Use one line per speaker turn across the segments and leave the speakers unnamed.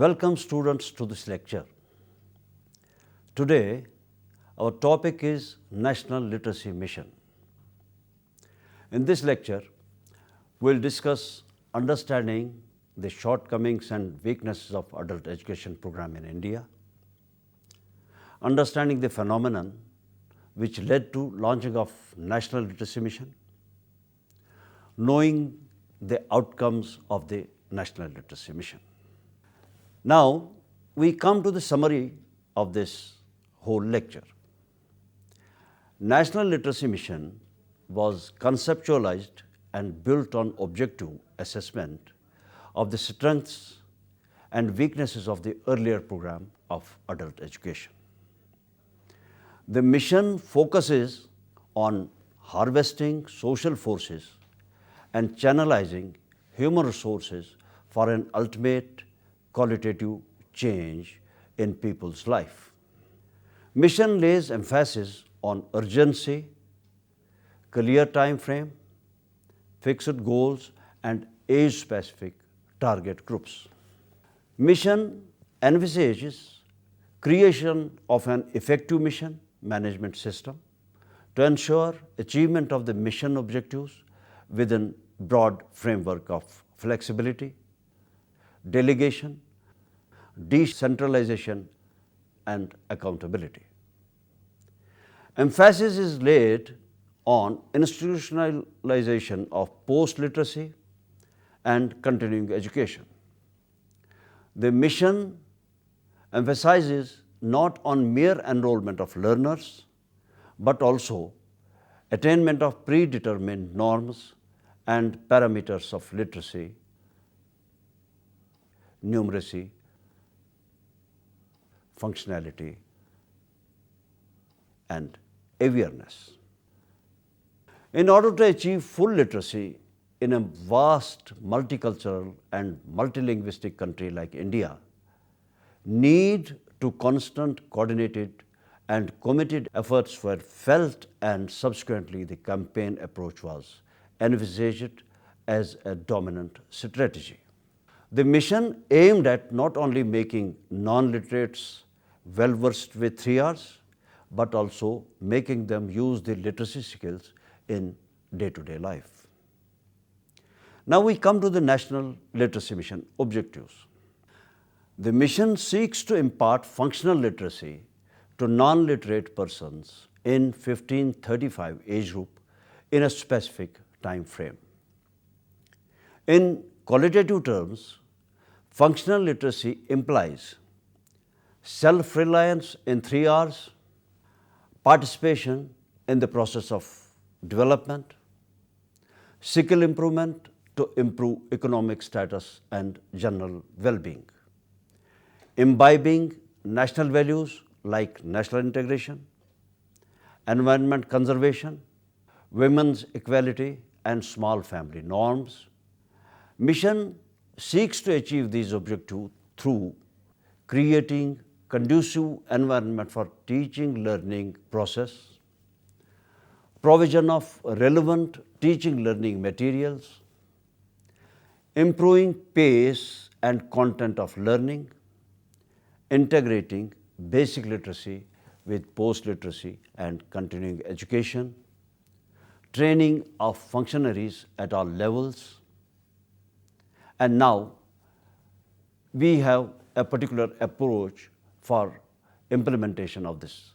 Welcome students to this lecture. Today our topic is National Literacy Mission. In this lecture we will discuss understanding the shortcomings and weaknesses of adult education program in India, understanding the phenomenon which led to launching of National Literacy Mission, knowing the outcomes of the National Literacy Mission. Now, we come to the summary of this whole lecture. National Literacy Mission was conceptualized and built on objective assessment of the strengths and weaknesses of the earlier program of adult education. The mission focuses on harvesting social forces and channelizing human resources for an ultimate qualitative change in people's life. Mission lays emphasis on urgency, clear time frame, fixed goals and age-specific target groups. Mission envisages creation of an effective mission management system to ensure achievement of the mission objectives within broad framework of flexibility, delegation, decentralization and accountability. Emphasis is laid on institutionalization of post-literacy and continuing education. The mission emphasizes not on mere enrollment of learners, but also attainment of predetermined norms and parameters of literacy, numeracy, functionality and awareness. In order to achieve full literacy in a vast multicultural and multilinguistic country like India, need to constant coordinated and committed efforts were felt, and subsequently the campaign approach was envisaged as a dominant strategy. The mission aimed at not only making non-literates well-versed with 3 Rs, but also making them use the literacy skills in day-to-day life. Now we come to the National Literacy Mission objectives. The mission seeks to impart functional literacy to non-literate persons in 1535 age group in a specific time frame. In qualitative terms, functional literacy implies self-reliance in 3 Rs, participation in the process of development, skill improvement to improve economic status and general well-being, imbibing national values like national integration, environment conservation, women's equality and small family norms. Mission seeks to achieve these objectives through creating conducive environment for teaching learning process, provision of relevant teaching learning materials, improving pace and content of learning, integrating basic literacy with post-literacy and continuing education, training of functionaries at all levels. And now we have a particular approach for implementation of this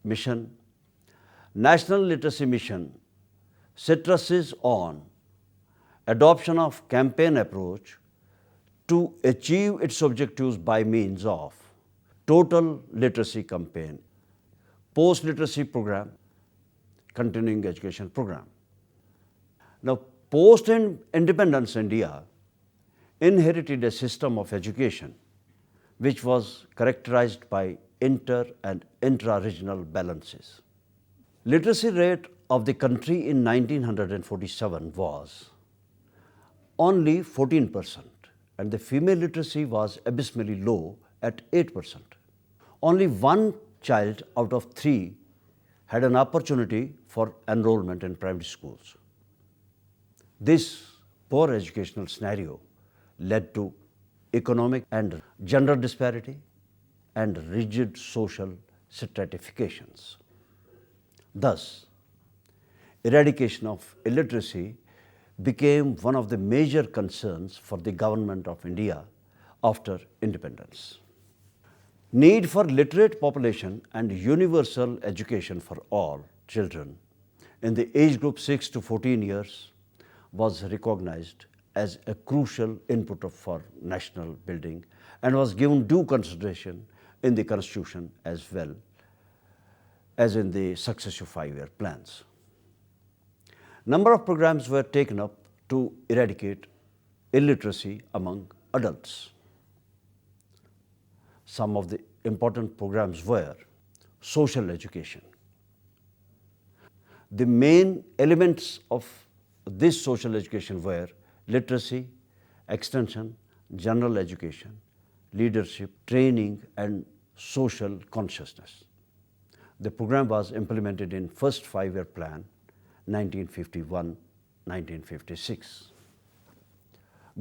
mission. National Literacy Mission stresses on adoption of campaign approach to achieve its objectives by means of total literacy campaign, post-literacy program, continuing education program. Now, post-independence India inherited a system of education which was characterized by inter- and intra-regional balances. Literacy rate of the country in 1947 was only 14%, and the female literacy was abysmally low at 8%. Only 1 child out of 3 had an opportunity for enrollment in primary schools. This poor educational scenario led to economic and gender disparity, and rigid social stratifications. Thus, eradication of illiteracy became one of the major concerns for the government of India after independence. Need for literate population and universal education for all children in the age group 6 to 14 years was recognized as a crucial input for national building and was given due consideration in the Constitution as well as in the successive 5-year plans. Number of programs were taken up to eradicate illiteracy among adults. Some of the important programs were social education. The main elements of this social education were literacy, extension, general education, leadership, training, and social consciousness. The program was implemented in first 5-year plan, 1951-1956.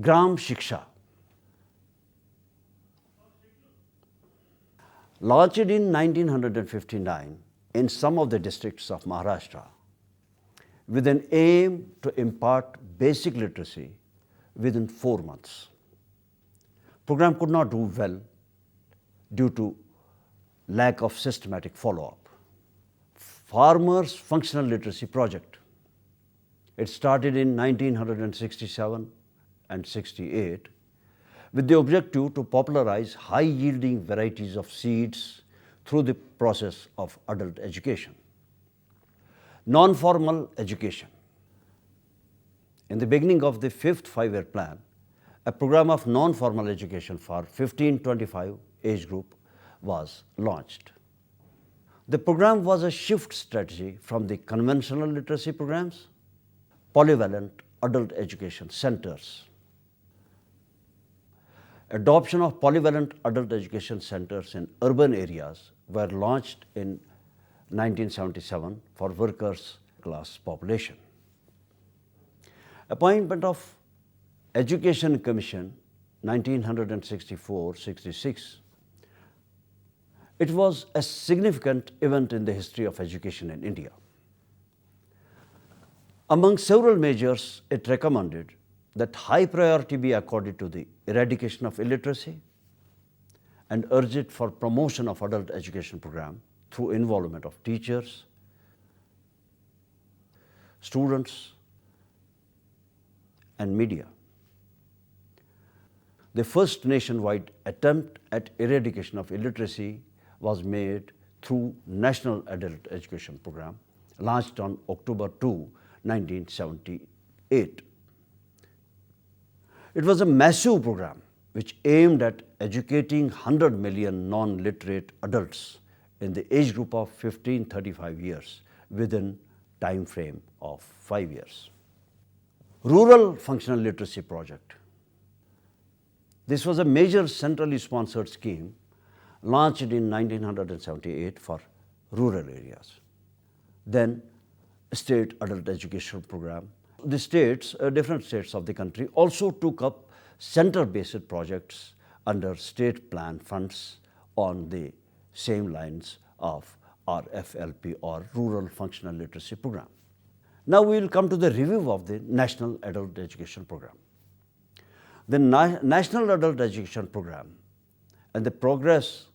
Gram Shiksha. Launched in 1959 in some of the districts of Maharashtra with an aim to impart basic literacy within 4 months. Program could not do well due to lack of systematic follow-up. Farmers' Functional Literacy Project. It started in 1967 and 68 with the objective to popularize high-yielding varieties of seeds through the process of adult education. Non-formal education. In the beginning of the 5th 5-year plan, a program of non-formal education for 15-25 age group was launched. The program was a shift strategy from the conventional literacy programs, polyvalent adult education centers. Adoption of polyvalent adult education centers in urban areas were launched in 1977 for workers' class population. Appointment of Education Commission 1964-66. It was a significant event in the history of education in India. Among several measures, it recommended that high priority be accorded to the eradication of illiteracy and urged it for promotion of adult education program through involvement of teachers, students, and media. The first nationwide attempt at eradication of illiteracy was made through National Adult Education Program, launched on October 2, 1978. It was a massive program which aimed at educating 100 million non-literate adults in the age group of 15-35 years within time frame of 5 years. Rural Functional Literacy Project. This was a major centrally sponsored scheme launched in 1978 for rural areas. Then State Adult Education Program. The states, different states of the country also took up center-based projects under state plan funds on the same lines of RFLP or Rural Functional Literacy Program. Now we will come to the review of the National Adult Education Program. The National Adult Education Program and the progress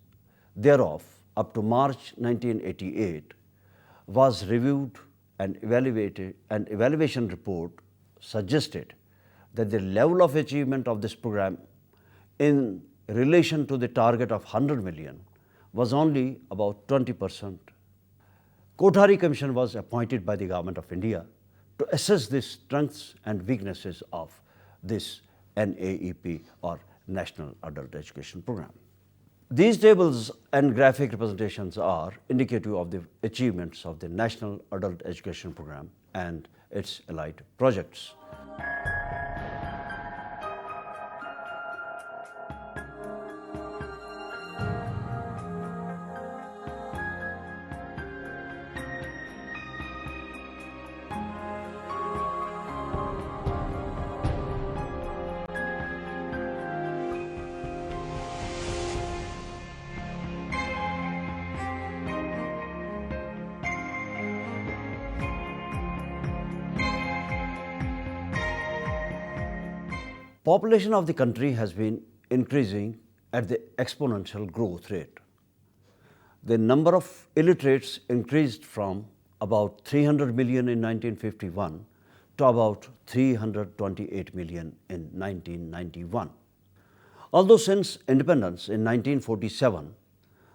thereof up to March 1988 was reviewed and evaluated. An evaluation report suggested that the level of achievement of this program in relation to the target of 100 million was only about 20%. Kothari Commission was appointed by the Government of India to assess the strengths and weaknesses of this NAEP or National Adult Education Program. These tables and graphic representations are indicative of the achievements of the National Adult Education Program and its allied projects. population of the country has been increasing at the exponential growth rate. The number of illiterates increased from about 300 million in 1951 to about 328 million in 1991. Although since independence in 1947,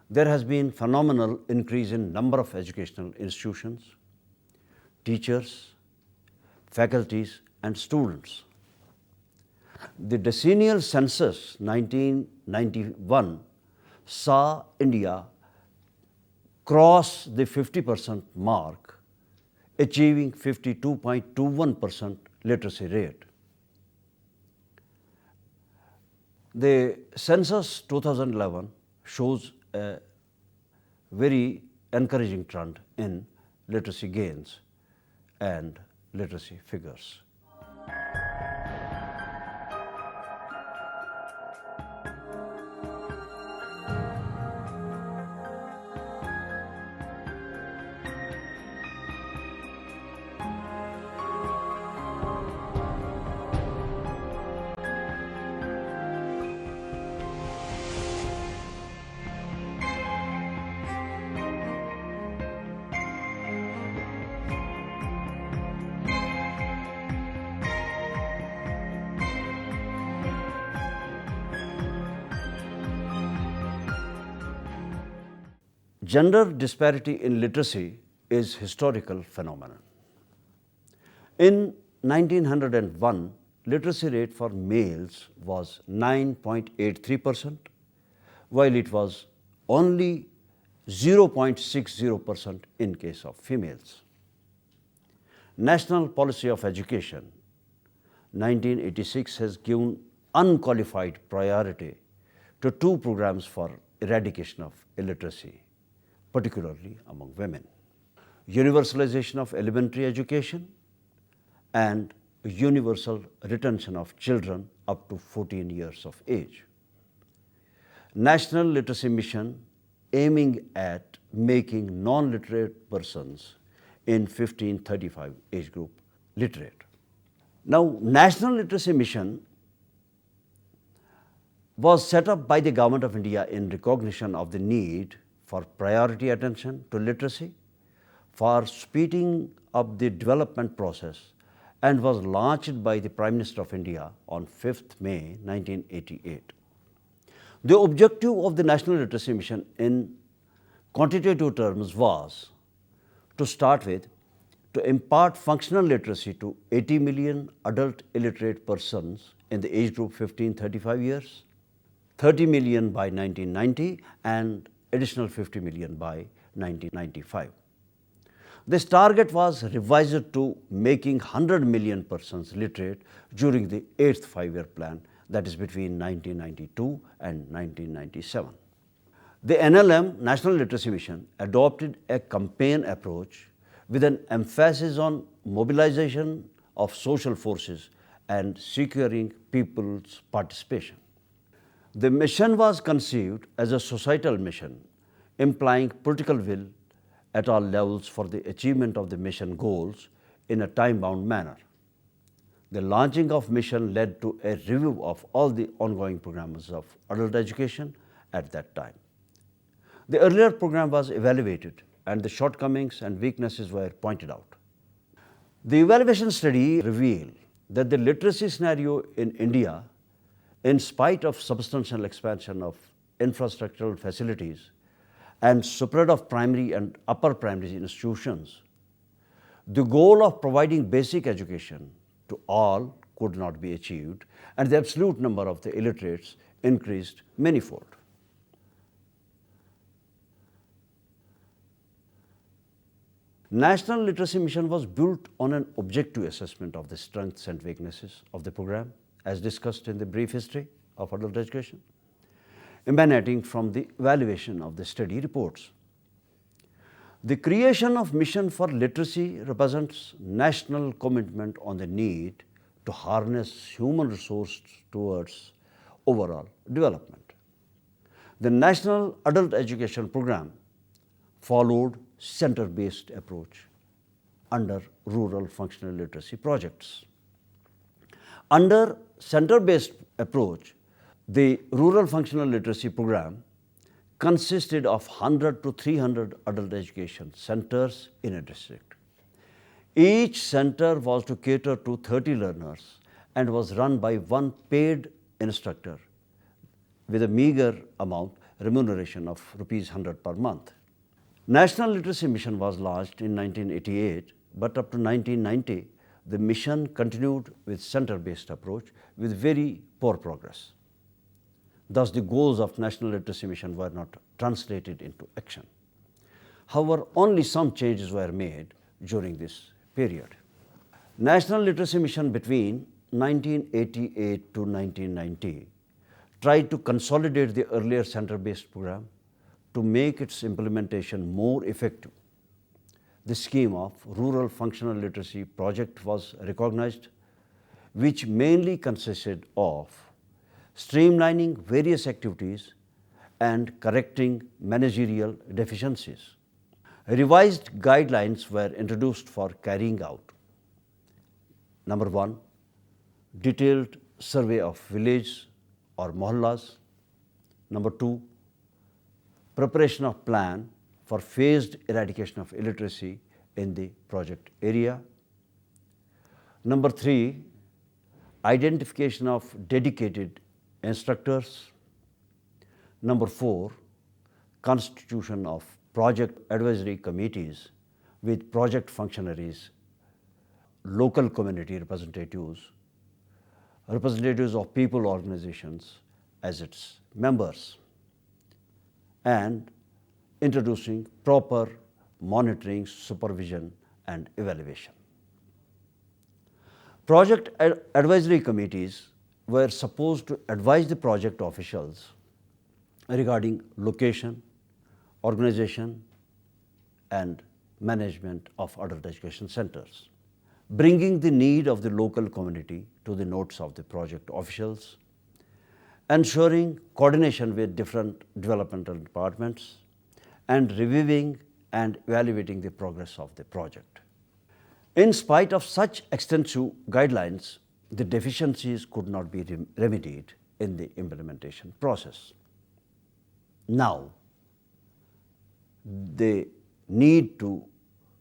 there has been phenomenal increase in number of educational institutions, teachers, faculties and students. The decennial census 1991 saw India cross the 50% mark, achieving 52.21% literacy rate. The census 2011 shows a very encouraging trend in literacy gains and literacy figures. Gender disparity in literacy is historical phenomenon. In 1901, literacy rate for males was 9.83%, while it was only 0.60% in case of females. National Policy of Education 1986 has given unqualified priority to 2 programs for eradication of illiteracy, particularly among women: universalization of elementary education and universal retention of children up to 14 years of age. National Literacy Mission aiming at making non-literate persons in 15-35 age group literate. Now, National Literacy Mission was set up by the Government of India in recognition of the need for priority attention to literacy, for speeding up the development process, and was launched by the Prime Minister of India on 5th May 1988. The objective of the National Literacy Mission in quantitative terms was, to start with, to impart functional literacy to 80 million adult illiterate persons in the age group 15-35 years, 30 million by 1990 and additional 50 million by 1995. This target was revised to making 100 million persons literate during the 8th 5-year plan, that is between 1992 and 1997. The NLM, National Literacy Mission, adopted a campaign approach with an emphasis on mobilization of social forces and securing people's participation. The mission was conceived as a societal mission, implying political will at all levels for the achievement of the mission goals in a time-bound manner. The launching of mission led to a review of all the ongoing programs of adult education at that time. The earlier program was evaluated and the shortcomings and weaknesses were pointed out. The evaluation study revealed that the literacy scenario in India, in spite of substantial expansion of infrastructural facilities and spread of primary and upper primary institutions, the goal of providing basic education to all could not be achieved, and the absolute number of the illiterates increased manifold. National Literacy Mission was built on an objective assessment of the strengths and weaknesses of the program, as discussed in the brief history of adult education, emanating from the evaluation of the study reports. The creation of Mission for Literacy represents national commitment on the need to harness human resource towards overall development. The National Adult Education Program followed center-based approach under rural functional literacy projects. Under center-based approach, the rural functional literacy program consisted of 100 to 300 adult education centers in a district. Each center was to cater to 30 learners and was run by one paid instructor with a meager amount remuneration of rupees 100 per month. National Literacy Mission was launched in 1988, but up to 1990, the mission continued with center-based approach with very poor progress. Thus, the goals of National Literacy Mission were not translated into action. However, only some changes were made during this period. National Literacy Mission between 1988 to 1990 tried to consolidate the earlier center-based program to make its implementation more effective. The scheme of Rural Functional Literacy Project was recognized, which mainly consisted of streamlining various activities and correcting managerial deficiencies. Revised guidelines were introduced for carrying out. Number 1, detailed survey of villages or mohallas. Number 2, preparation of plan for phased eradication of illiteracy in the project area. Number 3, identification of dedicated instructors. Number 4, constitution of project advisory committees with project functionaries, local community representatives, representatives of people organizations as its members, and introducing proper monitoring, supervision, and evaluation. Project advisory committees were supposed to advise the project officials regarding location, organization, and management of adult education centers, bringing the need of the local community to the notice of the project officials, ensuring coordination with different developmental departments, and reviewing and evaluating the progress of the project. In spite of such extensive guidelines, the deficiencies could not be remedied in the implementation process. Now, the need to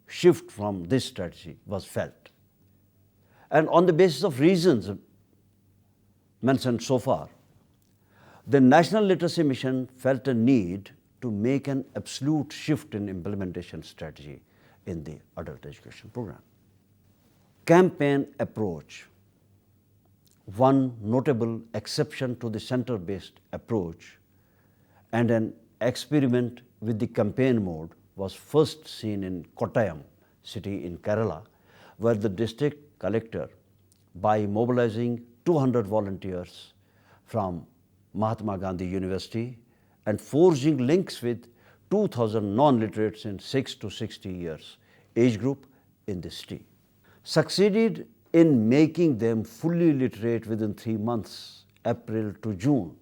shift from this strategy was felt. And on the basis of reasons mentioned so far, the National Literacy Mission felt a need to make an absolute shift in implementation strategy in the adult education program. Campaign approach. One notable exception to the center-based approach and an experiment with the campaign mode was first seen in Kottayam city in Kerala, where the district collector, by mobilizing 200 volunteers from Mahatma Gandhi University and forging links with 2,000 non-literates in 6 to 60 years age group in the city, succeeded in making them fully literate within 3 months, April to June.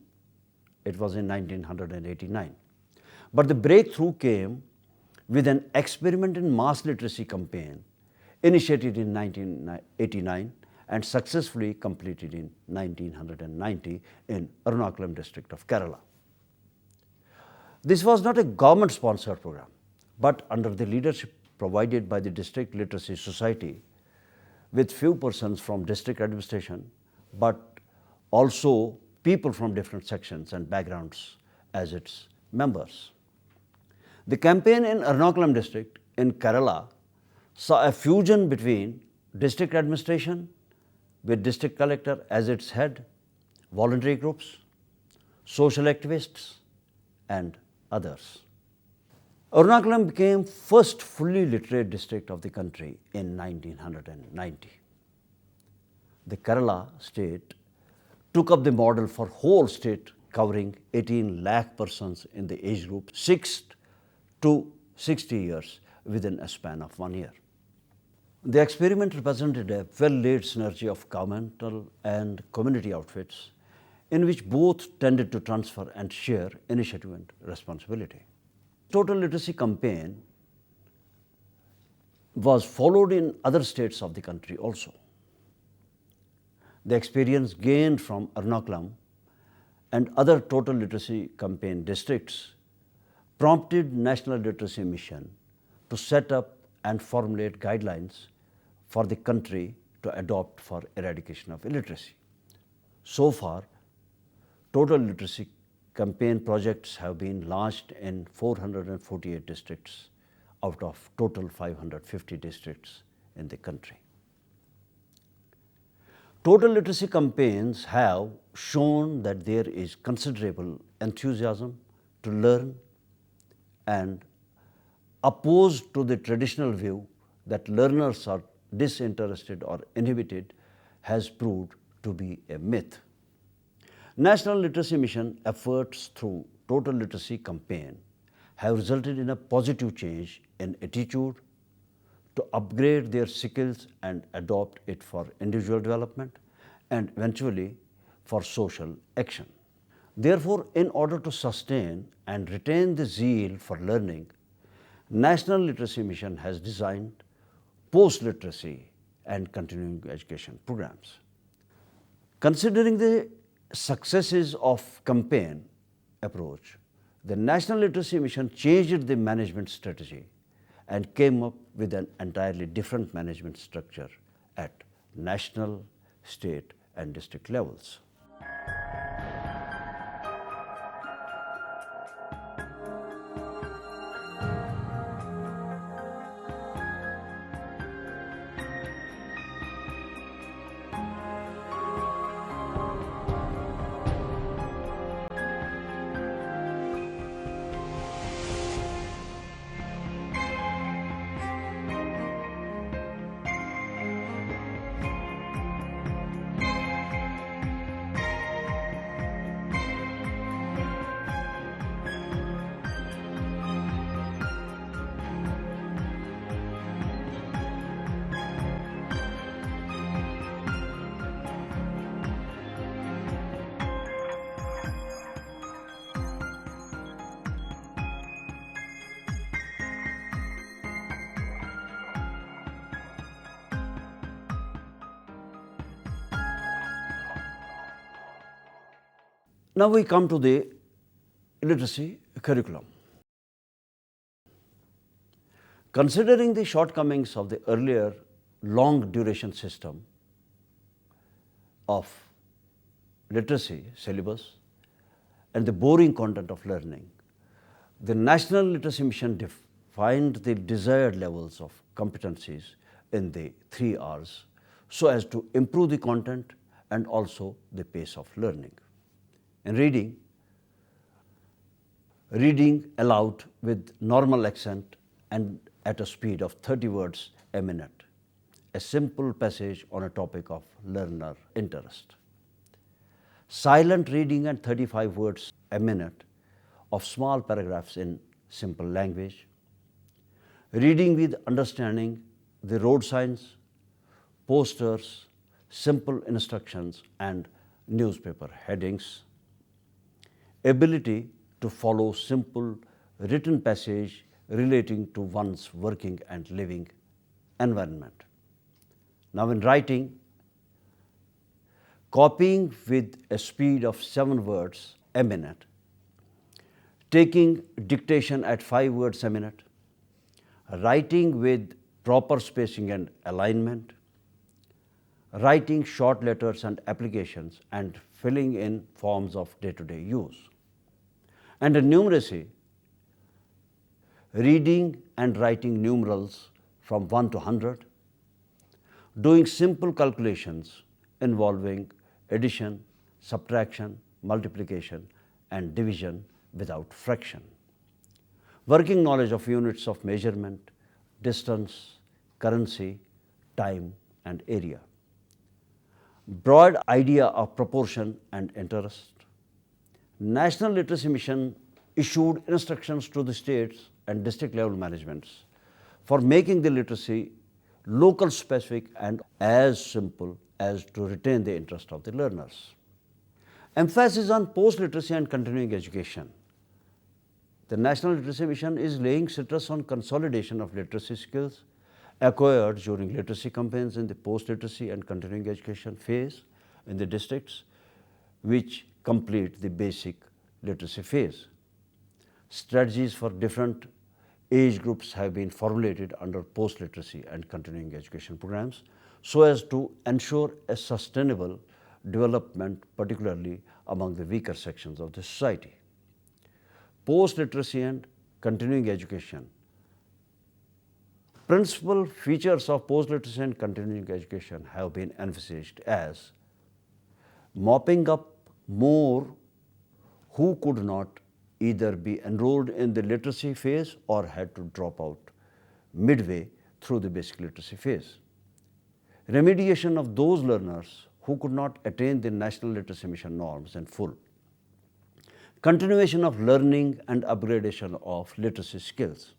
It was in 1989. But the breakthrough came with an experiment in mass literacy campaign initiated in 1989 and successfully completed in 1990 in Ernakulam district of Kerala. This was not a government-sponsored program, but under the leadership provided by the District Literacy Society, with few persons from district administration, but also people from different sections and backgrounds as its members. The campaign in Ernakulam district in Kerala saw a fusion between district administration with district collector as its head, voluntary groups, social activists, and others. Ernakulam became first fully literate district of the country in 1990. The Kerala state took up the model for whole state, covering 18 lakh persons in the age group 6 to 60 years within a span of 1 year. The experiment represented a well-laid synergy of governmental and community outfits in which both tended to transfer and share initiative and responsibility. Total literacy campaign was followed in other states of the country also. The experience gained from Ernakulam and other total literacy campaign districts prompted National Literacy Mission to set up and formulate guidelines for the country to adopt for eradication of illiteracy. So far, total literacy campaign projects have been launched in 448 districts out of total 550 districts in the country. Total literacy campaigns have shown that there is considerable enthusiasm to learn, and opposed to the traditional view that learners are disinterested or inhibited has proved to be a myth. National Literacy Mission efforts through Total Literacy campaign have resulted in a positive change in attitude to upgrade their skills and adopt it for individual development and eventually for social action. Therefore, in order to sustain and retain the zeal for learning, National Literacy Mission has designed post-literacy and continuing education programs. Considering the successes of campaign approach, the National Literacy Mission changed the management strategy and came up with an entirely different management structure at national, state and district levels. Now we come to the literacy curriculum. Considering the shortcomings of the earlier long duration system of literacy syllabus and the boring content of learning, the National Literacy Mission defined the desired levels of competencies in the 3 R's so as to improve the content and also the pace of learning. In reading aloud with normal accent and at a speed of 30 words a minute, a simple passage on a topic of learner interest. Silent reading and 35 words a minute of small paragraphs in simple language. Reading with understanding the road signs, posters, simple instructions and newspaper headings. Ability to follow simple written passage relating to one's working and living environment. Now in writing, copying with a speed of 7 words a minute, taking dictation at 5 words a minute, writing with proper spacing and alignment, writing short letters and applications and filling in forms of day-to-day use. And in numeracy, reading and writing numerals from 1 to 100, doing simple calculations involving addition, subtraction, multiplication and division without fraction. Working knowledge of units of measurement, distance, currency, time and area. Broad idea of proportion and interest. National Literacy Mission issued instructions to the states and district level managements for making the literacy local specific and as simple as to retain the interest of the learners. Emphasis on post-literacy and continuing education. The National Literacy Mission is laying stress on consolidation of literacy skills acquired during literacy campaigns in the post-literacy and continuing education phase in the districts which complete the basic literacy phase. Strategies for different age groups have been formulated under post-literacy and continuing education programs so as to ensure a sustainable development, particularly among the weaker sections of the society. Post-literacy and continuing education. Principal features of post-literacy and continuing education have been emphasized as mopping up more who could not either be enrolled in the literacy phase or had to drop out midway through the basic literacy phase. Remediation of those learners who could not attain the National Literacy Mission norms in full. Continuation of learning and upgradation of literacy skills.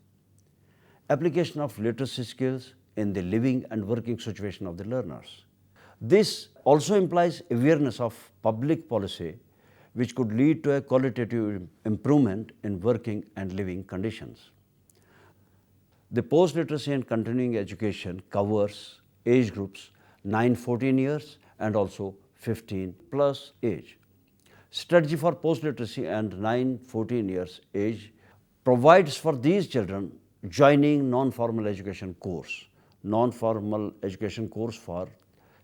Application of literacy skills in the living and working situation of the learners. This also implies awareness of public policy which could lead to a qualitative improvement in working and living conditions. The post-literacy and continuing education covers age groups 9-14 years and also 15 plus age. Strategy for post-literacy and 9-14 years age provides for these children joining non-formal education course. Non-formal education course for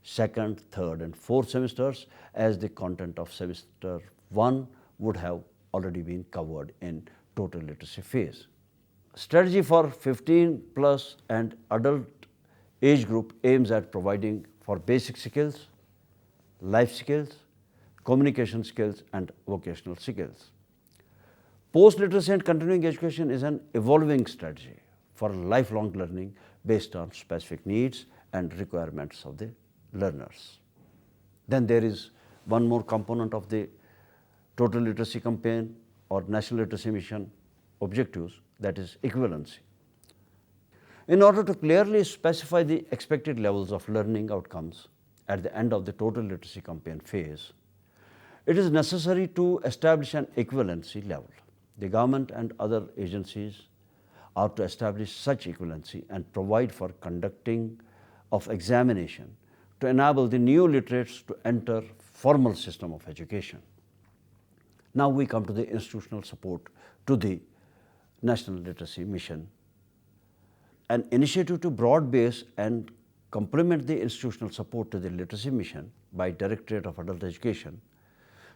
second, third and fourth semesters, as the content of semester 1 would have already been covered in total literacy phase. Strategy for 15 plus and adult age group aims at providing for basic skills, life skills, communication skills and vocational skills. Post-literacy and continuing education is an evolving strategy for lifelong learning based on specific needs and requirements of the learners. Then there is one more component of the total literacy campaign or National Literacy Mission objectives, that is equivalency. In order to clearly specify the expected levels of learning outcomes at the end of the total literacy campaign phase, it is necessary to establish an equivalency level. The government and other agencies are to establish such equivalency and provide for conducting of examination to enable the new literates to enter formal system of education. Now we come to the institutional support to the National Literacy Mission. An initiative to broad base and complement the institutional support to the Literacy Mission by Directorate of Adult Education,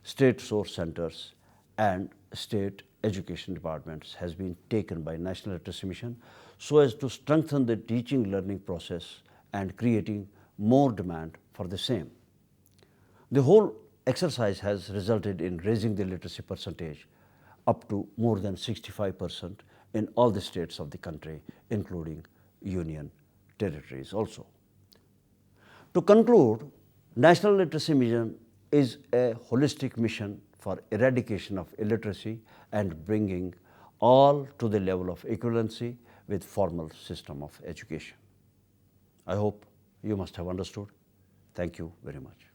state source centers and state education departments has been taken by National Literacy Mission so as to strengthen the teaching learning process and creating more demand for the same. The whole exercise has resulted in raising the literacy percentage up to more than 65% in all the states of the country, including union territories also. To conclude, National Literacy Mission is a holistic mission for eradication of illiteracy and bringing all to the level of equivalency with formal system of education. I hope you must have understood. Thank you very much.